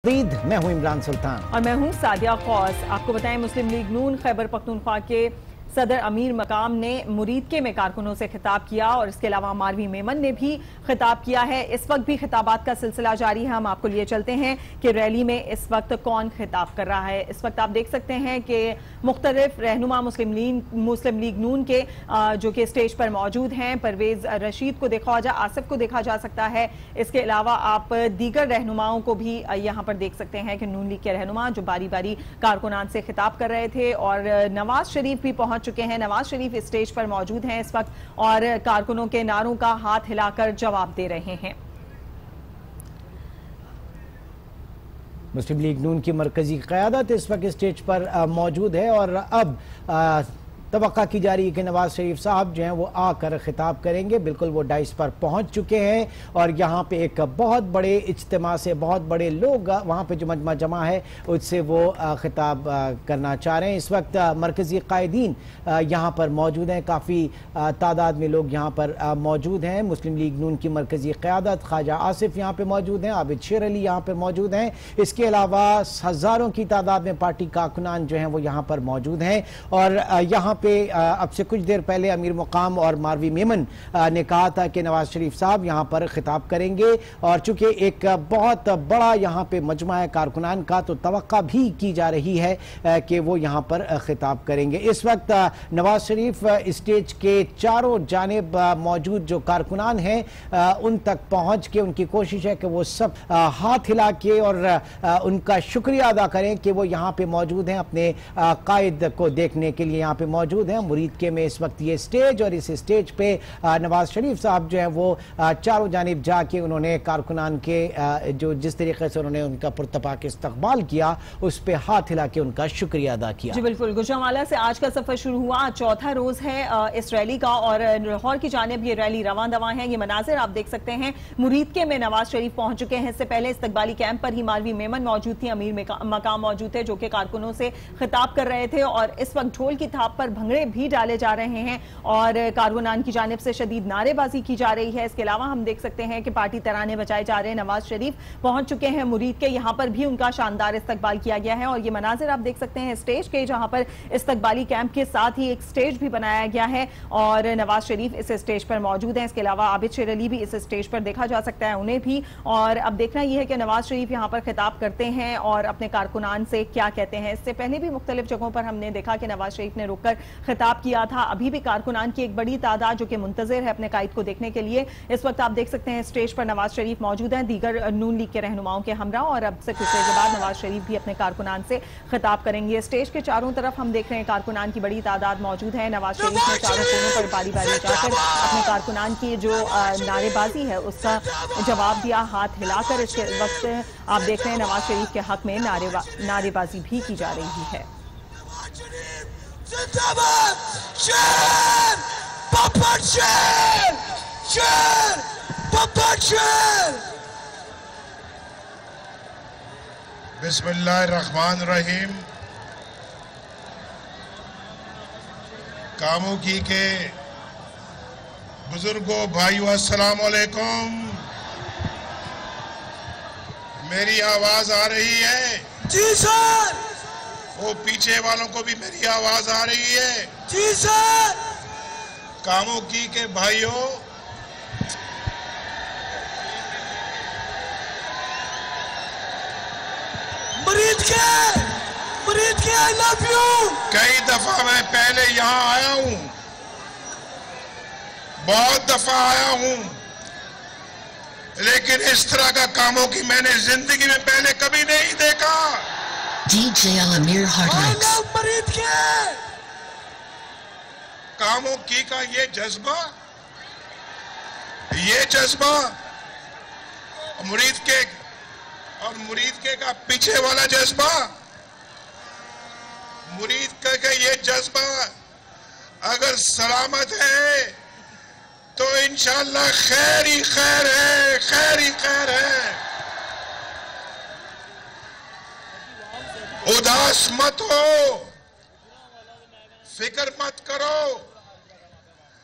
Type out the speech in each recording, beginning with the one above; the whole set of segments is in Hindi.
मैं हूं इमरान सुल्तान और मैं हूं सादिया खौस। आपको बताएं, मुस्लिम लीग नून खैबर पख्तूनख्वा के सदर अमीर मकाम ने मुरीदके में कारकुनों से खिताब किया और इसके अलावा मारवी मेमन ने भी खिताब किया है। इस वक्त भी खिताबात का सिलसिला जारी है। हम आपको लिए चलते हैं कि रैली में इस वक्त कौन खिताब कर रहा है। इस वक्त आप देख सकते हैं कि मुख्तलिफ रहनुमा मुस्लिम लीग नून के जो कि स्टेज पर मौजूद हैं। परवेज रशीद को देखा जा, आसिफ को देखा जा सकता है। इसके अलावा आप दीगर रहनुमाओं को भी यहाँ पर देख सकते हैं कि नून लीग के रहनुमा जो बारी बारी कारकुनान से खिताब कर रहे थे। और नवाज शरीफ भी पहुंच चुके हैं। नवाज शरीफ स्टेज पर मौजूद हैं इस वक्त और कारकुनों के नारों का हाथ हिलाकर जवाब दे रहे हैं। मुस्लिम लीग नून की मरकजी क़यादत इस वक्त स्टेज पर मौजूद है और अब तवक्का की जा रही है कि नवाज शरीफ साहब जो हैं वो आकर खिताब करेंगे। बिल्कुल वो डाइस पर पहुंच चुके हैं और यहाँ पे एक बहुत बड़े इज्तिमा से बहुत बड़े लोग वहाँ पे जो मजमा जमा है उससे वो खिताब करना चाह रहे हैं। इस वक्त मरकजी कायदीन यहाँ पर मौजूद हैं। काफ़ी तादाद में लोग यहाँ पर मौजूद हैं। मुस्लिम लीग नून की मरकजी क़यादत ख्वाजा आसिफ यहाँ पर मौजूद हैं, आबिद शेर अली यहाँ पर मौजूद हैं। इसके अलावा हज़ारों की तादाद में पार्टी कारकुनान जो हैं वो यहाँ पर मौजूद हैं। और यहाँ पे अब से कुछ देर पहले अमीर मुकाम और मारवी मेमन ने कहा था कि नवाज शरीफ साहब यहाँ पर खिताब करेंगे और चूंकि एक बहुत बड़ा यहाँ पे मजमा है कारकुनान का, तो तवक्का भी की जा रही है कि वो यहाँ पर खिताब करेंगे। इस वक्त नवाज शरीफ स्टेज के चारों जानिब मौजूद जो कारकुनान हैं उन तक पहुँच के उनकी कोशिश है कि वो सब हाथ हिला के और उनका शुक्रिया अदा करें कि वो यहाँ पे मौजूद हैं, अपने कायद को देखने के लिए यहाँ पे मौजूद हैं। मुरीदके में इस वक्त ये स्टेज और इस स्टेज पे नवाज शरीफ साहब जो है वो चारों जानिब जाके उन्होंने कारकुनान के जो जिस तरीके से उन्होंने उनका पुरतपाक इस्तकबाल किया उस पे हाथ हिला के उनका शुक्रिया अदा किया। जी बिल्कुल, गुजरांवाला से आज का सफर शुरू हुआ, चौथा रोज है इस रैली का और लाहौर की जानिब ये रैली रवां दवा है। ये मनाजिर आप देख सकते हैं। मुरीदके में नवाज शरीफ पहुंच चुके हैं। इससे पहले इस्तकबाली कैंप पर ही मारवी मेमन मौजूद थी, अमीर मकाम मौजूद थे जो कि कारकुनों से खिताब कर रहे थे। और इस वक्त ढोल की थाप पर भंगड़े भी डाले जा रहे हैं और कारकुनान की जानिब से शदीद नारेबाजी की जा रही है। इसके अलावा हम देख सकते हैं कि पार्टी तराने बजाए जा रहे हैं। नवाज शरीफ पहुंच चुके हैं मुरीद के, यहाँ पर भी उनका शानदार इस्तकबाल किया गया है। और ये मनाजिर आप देख सकते हैं स्टेज के, जहां पर इस्तकबाली कैंप के साथ ही एक स्टेज भी बनाया गया है और नवाज शरीफ इस स्टेज पर मौजूद हैं। इसके अलावा आबिद शेर अली भी इस स्टेज पर देखा जा सकता है, उन्हें भी। और अब देखना यह है कि नवाज शरीफ यहाँ पर खिताब करते हैं और अपने कारकुनान से क्या कहते हैं। इससे पहले भी मुख्तलिफ जगहों पर हमने देखा कि नवाज शरीफ ने रुककर खिताब किया था। अभी भी कारकुनान की एक बड़ी तादाद जो कि मुंतजिर है अपने कायद को देखने के लिए। इस वक्त आप देख सकते हैं स्टेज पर नवाज शरीफ मौजूद हैं दीगर नून लीग के रहनुमाओं के हमरा। और अब से कुछ देर के बाद नवाज शरीफ भी अपने कारकुनान से खिताब करेंगे। स्टेज के चारों तरफ हम देख रहे हैं कारकुनान की बड़ी तादाद मौजूद है। नवाज शरीफ ने चारों कोनों पर बारी बारी जाकर अपने कारकुनान की जो नारेबाजी है उसका जवाब दिया हाथ हिलाकर। इसके वक्त आप देख रहे हैं नवाज शरीफ के हक में नारेबाजी भी की जा रही है। बिस्मिल्लाहिर्रहमानिर्रहीम। कामुकी के बुजुर्गों, भाइयों, अस्सलाम वालेकुम। मेरी आवाज आ रही है? जी सर। वो पीछे वालों को भी मेरी आवाज आ रही है? जी सर। कामुकी के भाइयों, मुरीद के आई लव यू। कई दफा मैं पहले यहां आया हूं, बहुत दफा आया हूं, लेकिन इस तरह का कामों की मैंने जिंदगी में पहले कभी नहीं देखा। DJ Alamir Hardlinks। मुरीद के कामों की का ये जज्बा मुरीद के और मुरीद के का पीछे वाला जज्बा, मुरीद का ये जज्बा अगर सलामत है तो इंशाअल्लाह खैर ही खैर है, खैर ही खैर है। उदास मत हो, फिक्र मत करो,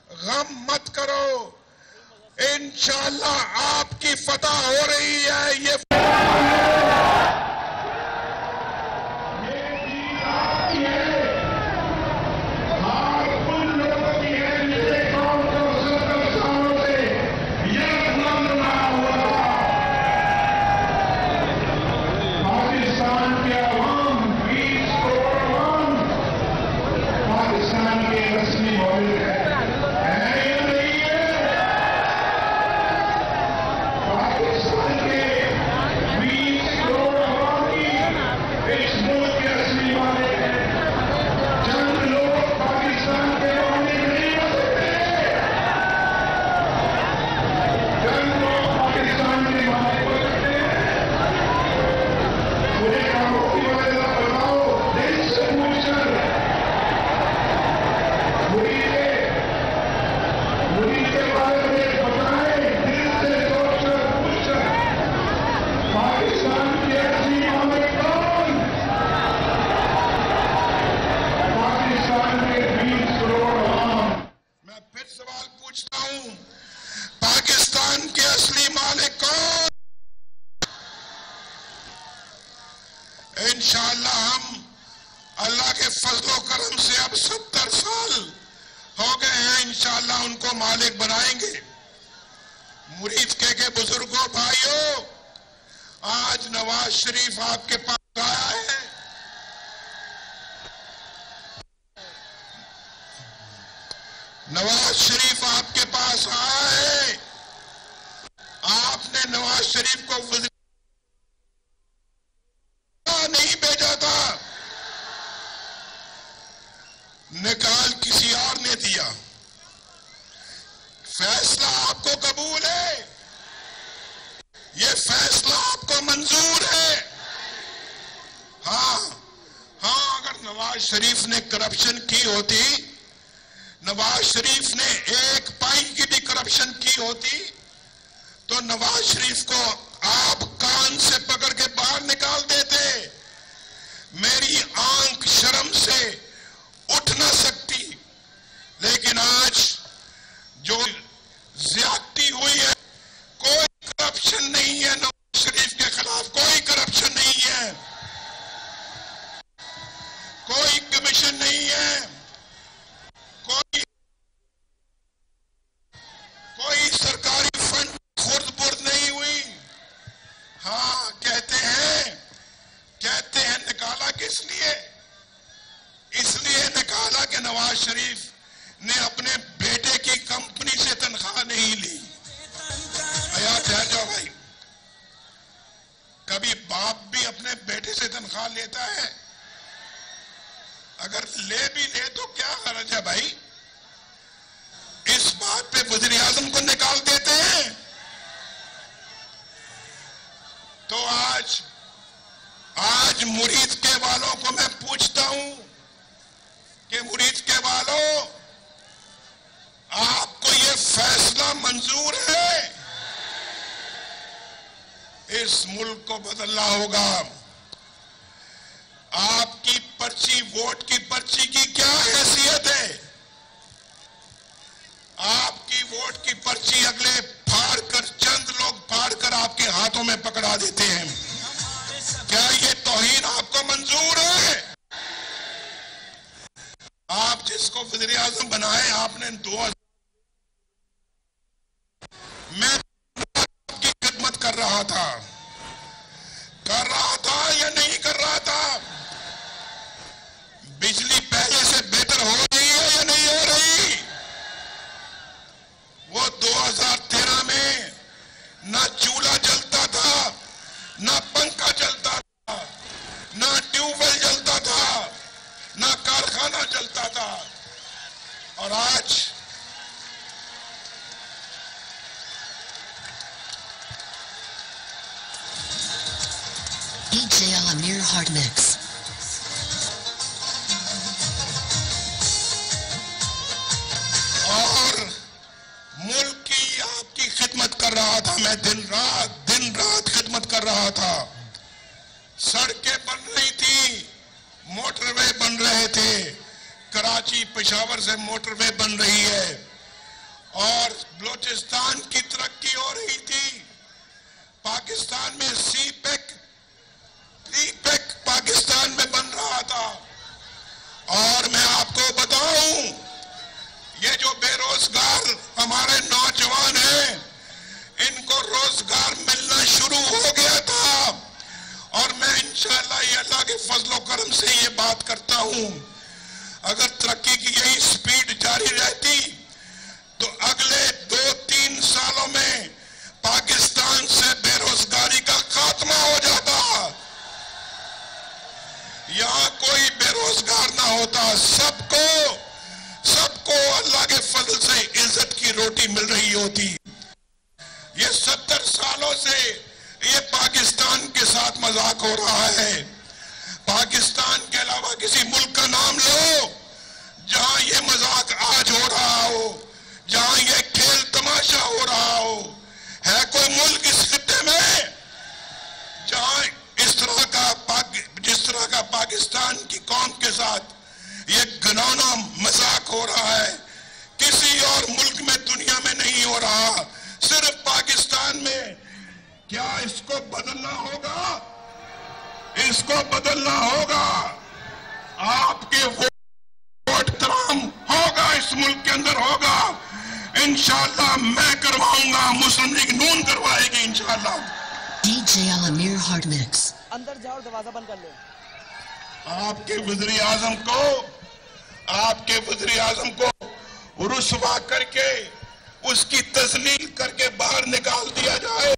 गम मत करो, इंशाअल्लाह आपकी फतह हो रही है। ये मुझे खामोशी वाले ना बताओ, दिल से पूछकर मुरीद के बारे में बताएं, दिल से सोचकर पूछकर पाकिस्तान की असली मालिक कौन? पाकिस्तान के 20 करोड़ आवाम। मैं फिर सवाल पूछता हूं, पाकिस्तान के असली मालिक कौन? इंशाअल्लाह हम अल्लाह के फजलो करम से अब 70 साल हो गए हैं, इंशाअल्लाह उनको मालिक बनाएंगे। मुरीद के बुजुर्गों, भाइयों, आज नवाज शरीफ आपके पास आया है। नवाज शरीफ आपके पास आया है। आपने नवाज शरीफ को वज़ीर नहीं भेजा था, निकाल किसी और ने दिया। फैसला आपको कबूल है? ये फैसला आपको मंजूर है? हाँ, अगर नवाज शरीफ ने करप्शन की होती, नवाज शरीफ ने एक पाई की भी करप्शन की होती, तो नवाज शरीफ को आप कान से पकड़ के बाहर निकाल देते। मेरी आंख शर्म से उठ ना सकती। लेकिन आज जो ज्यादती हुई है, कोई करप्शन नहीं है नवाज शरीफ के खिलाफ, कोई करप्शन नहीं है, कोई कमीशन नहीं है, कोई सरकारी फंड खुर्द बुर्द नहीं हुई। हाँ, कहते हैं निकाला किस लिए? इसलिए निकाला कि नवाज शरीफ ने अपने बेटे की कंपनी से तनख्वाह नहीं ली। याद है जाओ भाई, कभी बाप भी अपने बेटे से तनख्वाह लेता है? अगर ले भी ले तो क्या हर्ज है भाई? इस बात पे वज़ीर आज़म को निकाल देते हैं। तो आज मुरीद के वालों को मैं पूछता हूं कि मुरीद के वालों, आपको ये फैसला मंजूर है? इस मुल्क को बदलना होगा। आपकी पर्ची, वोट की पर्ची की क्या हैसियत है? आपकी वोट की पर्ची अगले फाड़ कर, चंद लोग फाड़ कर आपके हाथों में पकड़ा देते हैं। क्या ये तौहीन आपको मंजूर है? आप जिसको वज़ीर आज़म बनाए, आपने 2000 मैं आपकी खिदमत कर रहा था या नहीं कर रहा था? बिजली पहले से बेहतर हो रही है या नहीं हो रही? वो 2013 में ना चूल्हा जलता था, ना पंखा जलता था, ना ट्यूबवेल जलता था, ना कारखाना जलता था। और आज DJ Alamir Hard Mix. और मुल्क की आपकी खिदमत कर रहा था मैं, दिन रात खिदमत कर रहा था। सड़कें बन रही थी, मोटरवे बन रहे थे, कराची पेशावर से मोटरवे बन रही है, और बलोचिस्तान की तरक्की हो रही थी। पाकिस्तान में सी-पैक पाकिस्तान में बन रहा था। और मैं आपको बताऊं, ये जो बेरोजगार हमारे नौजवान हैं, इनको रोजगार मिलना शुरू हो गया था। और मैं इंशाअल्लाह ये अल्लाह के फजलो करम से ये बात करता हूं, अगर तरक्की की यही स्पीड जारी रहती तो अगले 2-3 सालों में पाकिस्तान से बेरोजगारी का खात्मा हो जाता। यहां कोई बेरोजगार ना होता, सबको अल्लाह के फजल से इज्जत की रोटी मिल रही होती। ये 70 सालों से ये पाकिस्तान के साथ मजाक हो रहा है। पाकिस्तान के अलावा किसी मुल्क का नाम लो जहां ये मजाक आज हो रहा हो, जहां ये खेल तमाशा हो रहा हो। है कोई मुल्क इस खित्ते में जहां जिस तरह का पाकिस्तान की कौम के साथ ये घिनौना मजाक हो रहा है? किसी और मुल्क में दुनिया में नहीं हो रहा, सिर्फ पाकिस्तान में। क्या इसको बदलना होगा? इसको बदलना होगा। आपके वोट तराम होगा, इस मुल्क के अंदर होगा। इंशाअल्लाह मैं करवाऊंगा, मुस्लिम लीग नून करवाएगी इंशाअल्लाह। DJ Alamir Hard Mix. अंदर जाओ, दरवाजा बंद कर लो। आपके वज़ीर आज़म को रुसवा करके उसकी तस्लील करके बाहर निकाल दिया जाए।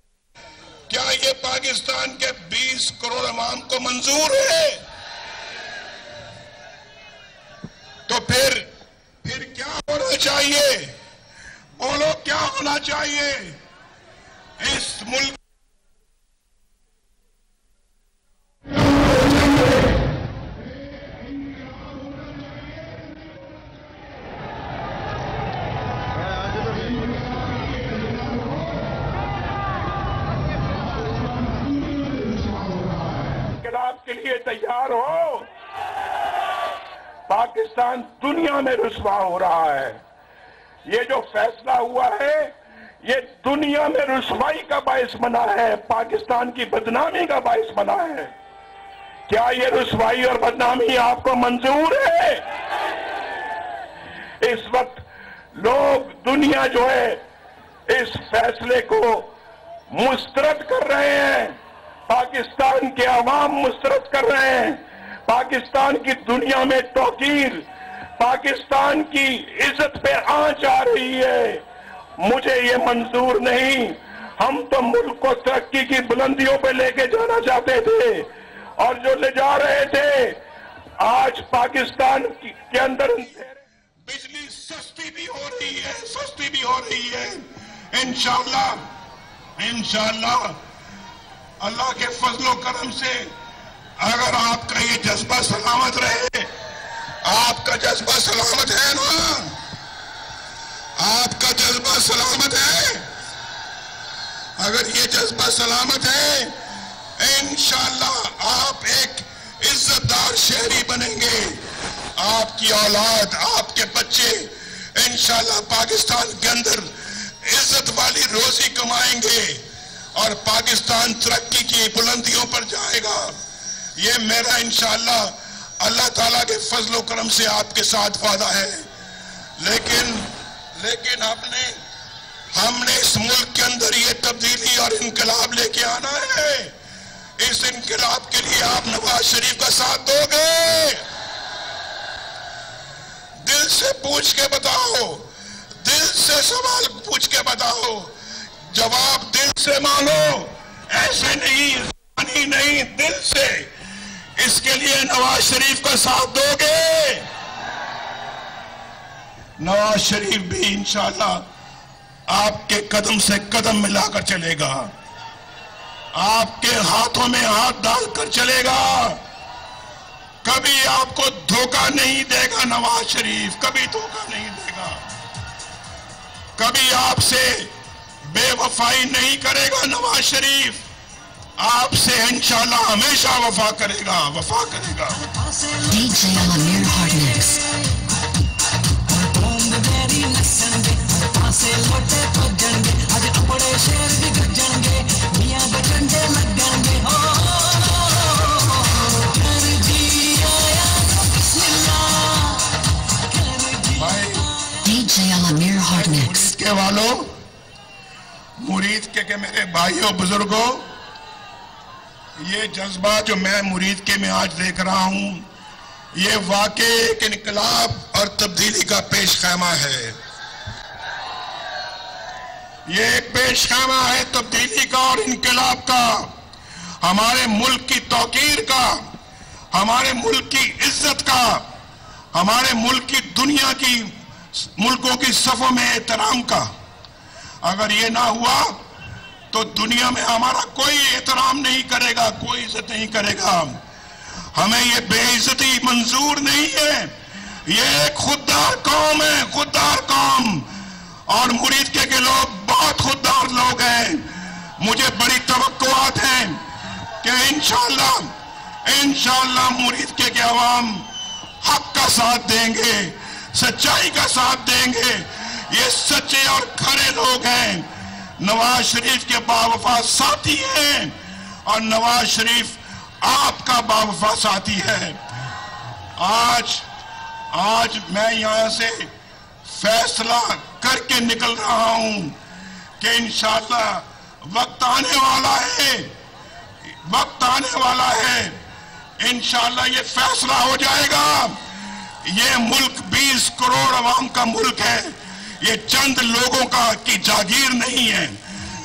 क्या ये पाकिस्तान के 20 करोड़ अवाम को मंजूर है? तो फिर क्या होना चाहिए? बोलो क्या होना चाहिए इस मुल्क? के लिए तैयार हो। पाकिस्तान दुनिया में रुसवा हो रहा है। ये जो फैसला हुआ है ये दुनिया में रुसवाई का बायस बना है, पाकिस्तान की बदनामी का बायस बना है। क्या ये रुसवाई और बदनामी आपको मंजूर है? इस वक्त लोग, दुनिया जो है इस फैसले को मुस्तरद कर रहे हैं, पाकिस्तान के अवाम मुस्तरद कर रहे हैं। पाकिस्तान की दुनिया में तौकीर, पाकिस्तान की इज्जत पे आंच आ रही है। मुझे ये मंजूर नहीं। हम तो मुल्क को तरक्की की बुलंदियों पे लेके जाना चाहते थे और जो ले जा रहे थे, आज पाकिस्तान के अंदर बिजली सस्ती भी हो रही है, इंशाअल्लाह अल्लाह के फजलो करम से अगर आपका ये जज्बा सलामत रहे, आपका जज्बा सलामत है ना? आपका जज्बा सलामत है? अगर ये जज्बा सलामत है, इंशाअल्लाह आप एक इज्जतदार शहरी बनेंगे। आपकी औलाद, आपके बच्चे इंशाअल्लाह पाकिस्तान के अंदर इज्जत वाली रोजी कमाएंगे और पाकिस्तान तरक्की की बुलंदियों पर जाएगा। ये मेरा इंशाअल्लाह अल्लाह ताला के फजलो करम से आपके साथ वादा है। लेकिन हमने इस मुल्क के अंदर ये तब्दीली और इनकलाब लेके आना है। इस इनकलाब के लिए आप नवाज शरीफ का साथ दोगे? दिल से पूछ के बताओ, दिल से सवाल पूछ के बताओ, जवाब दिल से मांगो, ऐसे नहीं, दिल से। इसके लिए नवाज शरीफ का साथ दोगे? नवाज शरीफ भी इंशाअल्लाह आपके कदम से कदम मिलाकर चलेगा, आपके हाथों में हाथ डालकर चलेगा। कभी आपको धोखा नहीं देगा नवाज शरीफ, कभी धोखा नहीं देगा। कभी आपसे बेवफाई नहीं करेगा नवाज शरीफ, आपसे इंशाअल्लाह हमेशा वफा करेगा। DJ Alamir Hard Mix. DJ Alamir Hard Mix. के वालों, मुरीद के मेरे भाइयों बुजुर्गों, ये जज्बा जो मैं मुरीद के में आज देख रहा हूं, ये वाकई एक इनकलाब और तब्दीली का पेशखामा है। ये एक पेशखामा है तब्दीली का और इनकलाब का, हमारे मुल्क की तौकीर का, हमारे मुल्क की इज्जत का, हमारे मुल्क की दुनिया की मुल्कों की सफों में एहतराम का। अगर ये ना हुआ तो दुनिया में हमारा कोई एहतराम नहीं करेगा, कोई इज्जत नहीं करेगा। हमें ये बेइज्जती मंजूर नहीं है। ये खुददार कौम है, खुददार कौम, और मुरीद के लोग बहुत खुददार लोग हैं। मुझे बड़ी तवक्कुआत है कि इंशाअल्लाह मुरीद के अवाम हक का साथ देंगे, सच्चाई का साथ देंगे। ये सच्चे और खरे लोग हैं, नवाज शरीफ के बावफा साथी हैं, और नवाज शरीफ आपका बावफा साथी है। आज मैं यहां से फैसला करके निकल रहा हूं कि इंशाअल्लाह वक्त आने वाला है, इंशाअल्लाह ये फैसला हो जाएगा। ये मुल्क 20 करोड़ अवाम का मुल्क है, ये चंद लोगों की जागीर नहीं है,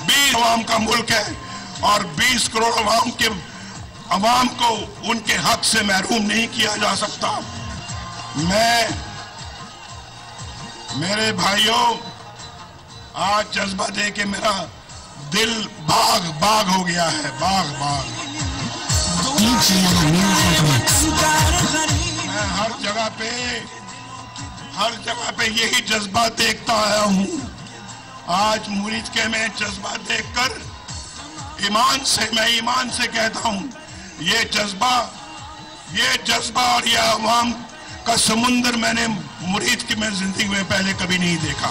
20 अवाम का मुल्क है, और 20 करोड़ अवाम को उनके हक से महरूम नहीं किया जा सकता। मेरे भाइयों, आज जज्बा दे के मेरा दिल बाग हो गया है, बाग। मैं हर जगह पे यही जज्बा देखता आया हूं। आज मुरीद के में जज्बा देखकर मैं ईमान से कहता हूं, ये जज्बा और ये अवाम का समुंदर मैंने मुरीद की मैं जिंदगी में पहले कभी नहीं देखा।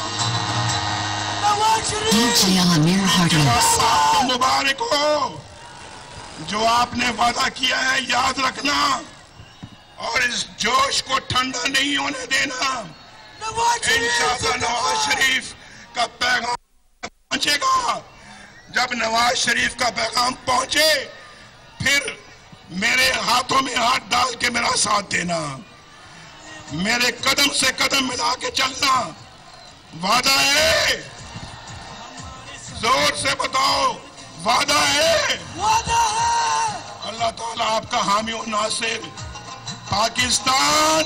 आपको मुबारक हो, जो आपने वादा किया है याद रखना, और इस जोश को ठंडा नहीं होने देना। इंशाअल्लाह नवाज शरीफ का पैगाम पहुंचेगा। जब नवाज शरीफ का पैगाम पहुंचे, फिर मेरे हाथों में हाथ डाल के मेरा साथ देना, मेरे कदम से कदम मिला के चलना। वादा है? जोर से बताओ, वादा है? अल्लाह ताला आपका हामी और नासिर। पाकिस्तान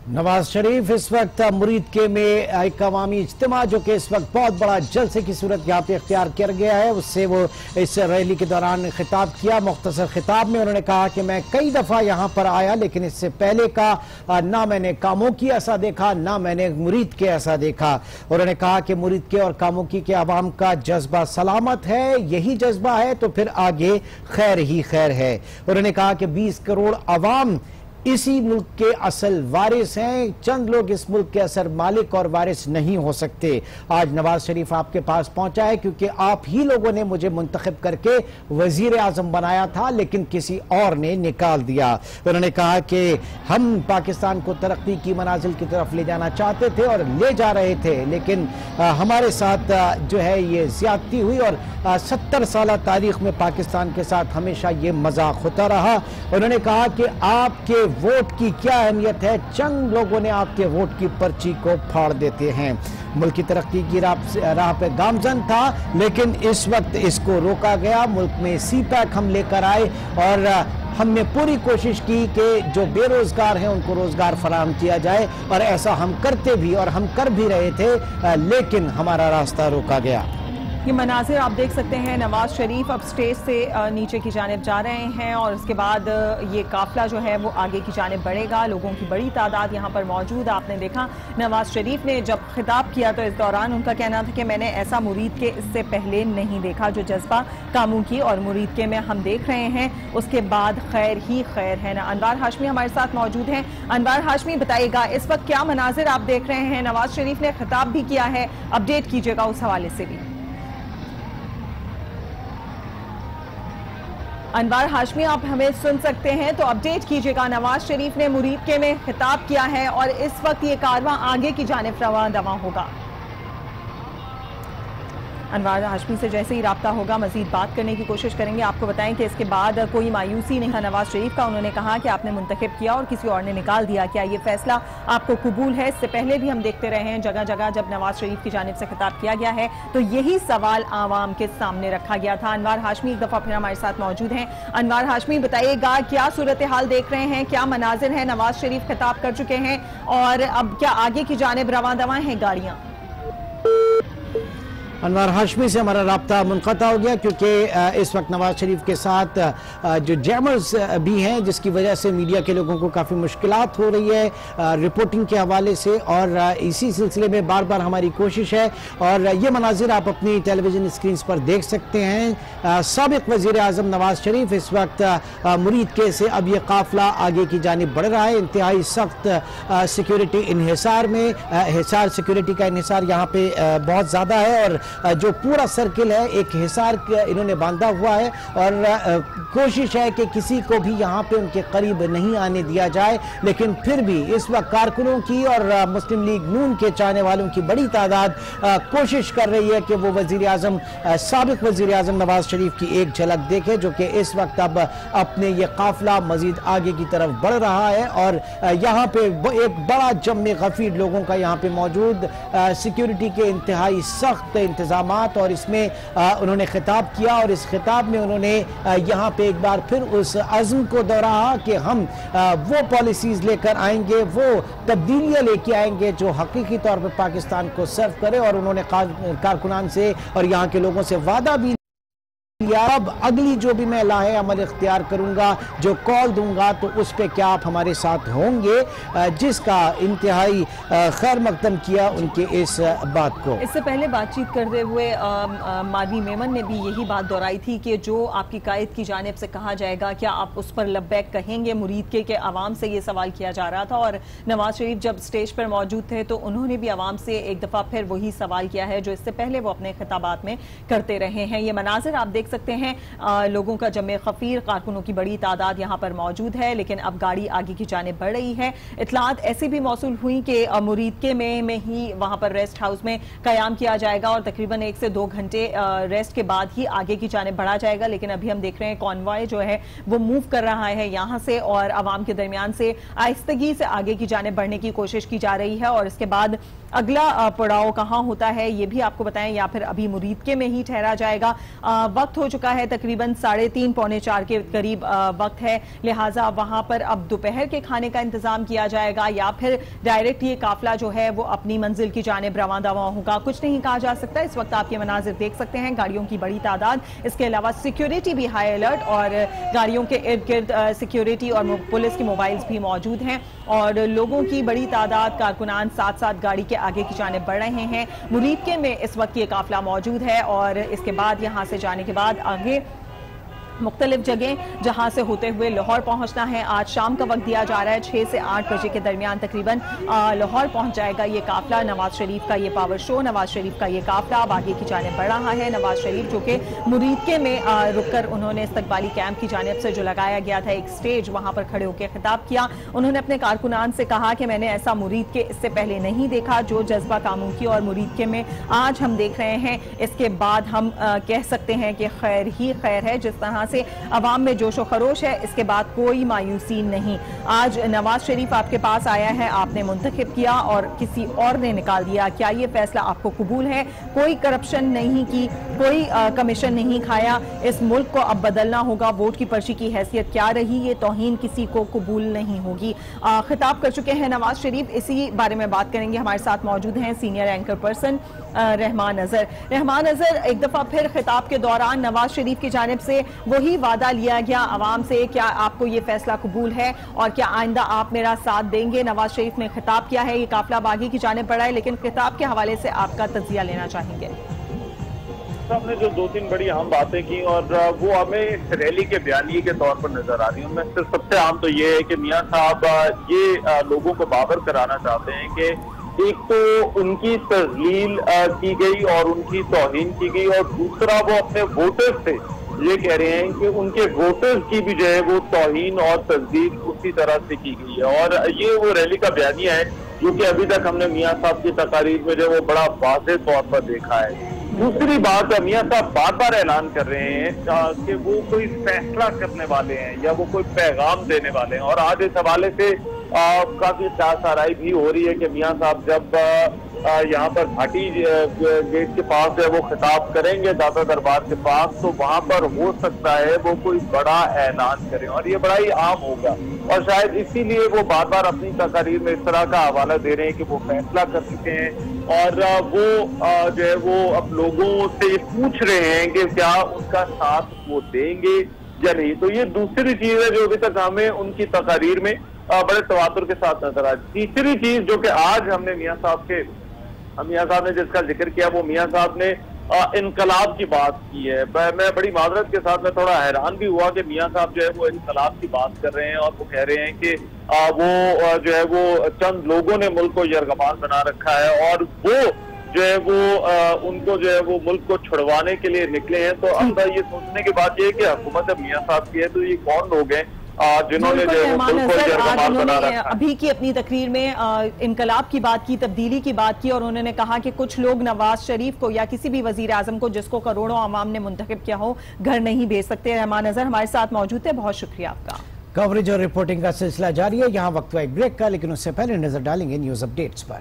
नवाज शरीफ इस वक्त मुरीद के में एक अवामी इज्तिमा, जो कि इस वक्त बहुत बड़ा जलसे की सूरत यहाँ पे इख्तियार किया गया है, उससे वो इस रैली के दौरान खिताब किया। मुख्तसर खिताब में उन्होंने कहा कि मैं कई दफ़ा यहाँ पर आया, लेकिन इससे पहले का ना मैंने कामों की ऐसा देखा, ना मैंने मुरीद के ऐसा देखा। उन्होंने कहा कि मुरीद के और कामों की के अवाम का जज्बा सलामत है, यही जज्बा है तो फिर आगे खैर ही खैर है। उन्होंने कहा कि 20 करोड़ अवाम इसी मुल्क के असल वारिस हैं, चंद लोग इस मुल्क के असल मालिक और वारिस नहीं हो सकते। आज नवाज शरीफ आपके पास पहुंचा है क्योंकि आप ही लोगों ने मुझे मुंतखब करके वजीर आजम बनाया था, लेकिन किसी और ने निकाल दिया। उन्होंने कहा कि हम पाकिस्तान को तरक्की की मनाजिल की तरफ ले जाना चाहते थे और ले जा रहे थे, लेकिन हमारे साथ जो है ये ज्यादती हुई, और 70 साल तारीख में पाकिस्तान के साथ हमेशा ये मजाक होता रहा। उन्होंने कहा कि आपके वोट की क्या अहमियत है, चंद लोगों ने आपके वोट की पर्ची को फाड़ देते हैं। मुल्क की तरक्की की राह पे गामजन था, लेकिन इस वक्त इसको रोका गया। मुल्क में CPAC हम लेकर आए और हमने पूरी कोशिश की कि जो बेरोजगार हैं उनको रोजगार फराहम किया जाए, और ऐसा हम करते भी और हम कर भी रहे थे, लेकिन हमारा रास्ता रोका गया। ये मनाजिर आप देख सकते हैं, नवाज शरीफ अब स्टेज से नीचे की जानिब जा रहे हैं, और उसके बाद ये काफिला जो है वो आगे की जानिब बढ़ेगा। लोगों की बड़ी तादाद यहाँ पर मौजूद। आपने देखा नवाज शरीफ ने जब खिताब किया तो इस दौरान उनका कहना था कि मैंने ऐसा मुरीद के इससे पहले नहीं देखा, जो जज्बा कामों की और मुरीद के में हम देख रहे हैं, उसके बाद खैर ही खैर है ना। अनवार हाशमी हमारे साथ मौजूद हैं। अनवार हाशमी, बताइएगा इस वक्त क्या मनाजिर आप देख रहे हैं? नवाज शरीफ ने खिताब भी किया है, अपडेट कीजिएगा उस हवाले से भी। अनवार हाशमी, आप हमें सुन सकते हैं तो अपडेट कीजिएगा। नवाज शरीफ ने मुरीद के में खिताब किया है और इस वक्त ये कारवां आगे की जानिब रवां दवा होगा। अनवार हाशमी से जैसे ही राब्ता होगा मजीद बात करने की कोशिश करेंगे। आपको बताएं कि इसके बाद कोई मायूसी नहीं है नवाज शरीफ का। उन्होंने कहा कि आपने मुंतखब किया और किसी और ने निकाल दिया, क्या ये फैसला आपको कबूल है? इससे पहले भी हम देखते रहे हैं जगह जगह जब नवाज शरीफ की जानिब से खिताब किया गया है तो यही सवाल आवाम के सामने रखा गया था। अनवार हाशमी एक दफा फिर हमारे साथ मौजूद हैं। अनवार हाशमी, बताइएगा क्या सूरत हाल देख रहे हैं, क्या मनाजिर है? नवाज शरीफ खिताब कर चुके हैं और अब क्या आगे की जानिब रवां दवां हैं गाड़ियां? अनवार हाशमी से हमारा राब्ता मुनक़ता हो गया क्योंकि इस वक्त नवाज शरीफ के साथ जो जैमर्स भी हैं जिसकी वजह से मीडिया के लोगों को काफ़ी मुश्किलात हो रही है रिपोर्टिंग के हवाले से, और इसी सिलसिले में बार बार हमारी कोशिश है और ये मनाजिर आप अपनी टेलीविज़न स्क्रीन पर देख सकते हैं। साबिक़ वज़ीर आज़म नवाज शरीफ इस वक्त मुरीद के से अब ये काफ़िला आगे की जानिब बढ़ रहा है। इंतहाई सख्त सिक्योरिटी इन्हिसार में हिसार सिक्योरिटी का इन्हिसार यहाँ पे बहुत ज़्यादा है और जो पूरा सर्किल है एक हिसार इन्होंने बांधा हुआ है और कोशिश है कि किसी को भी यहाँ पे उनके करीब नहीं आने दिया जाए। लेकिन फिर भी इस वक्त कारकुनों की और मुस्लिम लीग नून के चाहने वालों की बड़ी तादाद कोशिश कर रही है कि वो वज़ीर आज़म साबिक़ वज़ीर आज़म नवाज शरीफ की एक झलक देखे, जो कि इस वक्त अब अपने ये काफिला मजीद आगे की तरफ बढ़ रहा है। और यहाँ पे एक बड़ा जम्मे गफीर लोगों का यहाँ पे मौजूद, सिक्योरिटी के इंतहाई सख्त इंतजामात, और इसमें उन्होंने खिताब किया और इस खिताब में उन्होंने यहाँ पे एक बार फिर उस अज़्म को दोहराया कि हम वो पॉलिसीज़ लेकर आएंगे, वो तब्दीलियाँ लेके आएंगे जो हकीकी तौर पर पाकिस्तान को सर्व करे। और उन्होंने कारकुनान से और यहाँ के लोगों से वादा भी अब अगली जो भी मैं लाहे अमल इख्तियार करूंगा, जो कॉल दूंगा तो उस पे क्या आप हमारे साथ होंगे, जिसका इंतहाई खैर मकदम किया उनके इस बात को। इससे पहले बातचीत करते हुए मादनी मेमन ने भी यही बात दोहराई थी कि जो आपकी कायद की जानिब से कहा जाएगा क्या आप उस पर लब्बैक कहेंगे? मुरीद के आवाम से ये सवाल किया जा रहा था और नवाज शरीफ जब स्टेज पर मौजूद थे तो उन्होंने भी आवाम से एक दफ़ा फिर वही सवाल किया है जो इससे पहले वो अपने खिताबात में करते रहे हैं। ये मनाजिर आप देख सकते हैं, लोगों का जमे खफीर, कारकुनों की बड़ी तादाद यहाँ पर मौजूद है, लेकिन अब गाड़ी आगे की जानिब बढ़ रही है। इतलात ऐसी भी मौसूल हुई कि मुरीद के में ही वहाँ पर रेस्ट हाउस में कयाम किया जाएगा और तकरीबन 1 से 2 घंटे रेस्ट के बाद ही आगे की जानिब बढ़ा जाएगा। लेकिन अभी हम देख रहे हैं कॉन्वॉय जो है वो मूव कर रहा है यहाँ से और आवाम के दरमियान से आहिस्तगी से आगे की जानिब बढ़ने की कोशिश की जा रही है। और इसके बाद अगला पड़ाव कहाँ होता है ये भी आपको बताएं, या फिर अभी मुरीद के में ही ठहरा जाएगा? वक्त हो चुका है तकरीबन 3:30 पौने 4 के करीब वक्त है, लिहाजा वहां पर अब दोपहर के खाने का इंतजाम किया जाएगा या फिर डायरेक्ट ये काफिला जो है वो अपनी मंजिल की जानिब रवां दवां होगा, कुछ नहीं कहा जा सकता। इस वक्त आप ये मनाजिर देख सकते हैं, गाड़ियों की बड़ी तादाद, इसके अलावा सिक्योरिटी भी हाई अलर्ट और गाड़ियों के इर्द गिर्द सिक्योरिटी और पुलिस की मोबाइल्स भी मौजूद हैं और लोगों की बड़ी तादाद, कारकुनान साथ साथ गाड़ी के आगे की जानिब बढ़ रहे हैं। मुरीद के में इस वक्त ये काफिला मौजूद है और इसके बाद यहाँ से जाने के बाद आगे मुख्तलिफ जगह जहां से होते हुए लाहौर पहुंचना है। आज शाम का वक्त दिया जा रहा है, 6 से 8 बजे के दरमियान तकरीबन लाहौर पहुंच जाएगा ये काफिला। नवाज शरीफ का ये पावर शो, नवाज शरीफ का ये काफिला अब आगे की जानिब बढ़ रहा है। नवाज शरीफ जो कि मुरीदके में रुककर उन्होंने इस्तकबाली कैंप की जानिब से जो लगाया गया था एक स्टेज, वहां पर खड़े होकर खिताब किया। उन्होंने अपने कारकुनान से कहा कि मैंने ऐसा मुरीद के इससे पहले नहीं देखा जो जज्बा कामों की और मुरीदके में आज हम देख रहे हैं। इसके बाद हम कह सकते हैं कि खैर ही खैर है। जिस तरह से अवाम में जोशो खरोश है, इसके बाद कोई मायूसी नहीं। आज नवाज शरीफ आपके पास आया है, आपने मुंतखब किया और किसी और ने निकाल दिया, क्या ये फैसला आपको कबूल है? कोई करप्शन नहीं की, कोई कमीशन नहीं खाया, इस मुल्क को अब बदलना होगा। वोट की पर्ची की हैसियत क्या रही, ये तौहीन किसी को कबूल नहीं होगी। खिताब कर चुके हैं नवाज शरीफ, इसी बारे में बात करेंगे। हमारे साथ मौजूद हैं senior anchor person Rahman Azhar. Rahman Azhar, एक दफा फिर खिताब के दौरान नवाज शरीफ की जानिब से वही वादा लिया गया आवाम से, क्या आपको ये फैसला कबूल है और क्या आइंदा आप मेरा साथ देंगे? नवाज शरीफ ने खिताब किया है, ये काफिला बागी की जानिब बढ़ा है, लेकिन खिताब के हवाले से आपका तजिया लेना चाहेंगे। हमने जो 2-3 बड़ी अहम बातें की और वो हमें रैली के बयानिए के तौर पर नजर आ रही है। उनमें से सबसे अहम तो ये है कि मियां साहब ये लोगों को बावर कराना चाहते हैं कि एक तो उनकी तजलील की गई और उनकी तौहीन की गई और दूसरा वो अपने वोटर्स से ये कह रहे हैं कि उनके वोटर्स की भी जो है वो तौहीन और तजलील उसी तरह से की गई है। और ये वो रैली का बयानिया है जो कि अभी तक हमने मियां साहब की तकारीर में जो वो बड़ा वाज़ेह तौर पर देखा है। दूसरी बात, मियां साहब बार बार ऐलान कर रहे हैं कि वो कोई फैसला करने वाले हैं या वो कोई पैगाम देने वाले हैं, और आज इस हवाले से काफी तासराई भी हो रही है कि मियां साहब जब यहाँ पर घाटी गेट के पास है वो खिताब करेंगे दादा दरबार के पास, तो वहां पर हो सकता है वो कोई बड़ा ऐलान करें, और ये बड़ा ही आम होगा, और शायद इसीलिए वो बार बार अपनी तकरीर में इस तरह का हवाला दे रहे हैं कि वो फैसला कर चुके हैं, और वो जो है वो अब लोगों से ये पूछ रहे हैं कि क्या उनका साथ वो देंगे या नहीं। तो ये दूसरी चीज है जो अभी तक हमें उनकी तकरीर में बड़े तवातुर के साथ नजर आ। तीसरी चीज जो कि आज हमने मियां साहब ने जिसका जिक्र किया, वो मियां साहब ने इनकलाब की बात की है। मैं बड़ी माजरत के साथ मैं थोड़ा हैरान भी हुआ कि मियां साहब जो है वो इनकलाब की बात कर रहे हैं, और वो कह रहे हैं कि वो जो है वो चंद लोगों ने मुल्क को यरगमाल बना रखा है, और वो जो है वो उनको जो है वो मुल्क को छुड़वाने के लिए निकले हैं। तो अब ये सोचने की बात ये है कि हुकूमत मियां साहब की है, तो ये कौन लोग हैं जिन्होंने अभी की अपनी तकरीर में इनकलाब की बात की, तब्दीली की बात की, और उन्होंने कहा कि कुछ लोग नवाज शरीफ को या किसी भी वजीर आजम को जिसको करोड़ों आवाम ने मुंतखब किया हो घर नहीं भेज सकते। रहमान अजहर हमारे साथ मौजूद थे, बहुत शुक्रिया आपका। कवरेज और रिपोर्टिंग का सिलसिला जारी है। यहाँ वक्त हुआ एक ब्रेक का, लेकिन उससे पहले नजर डालेंगे न्यूज अपडेट्स पर।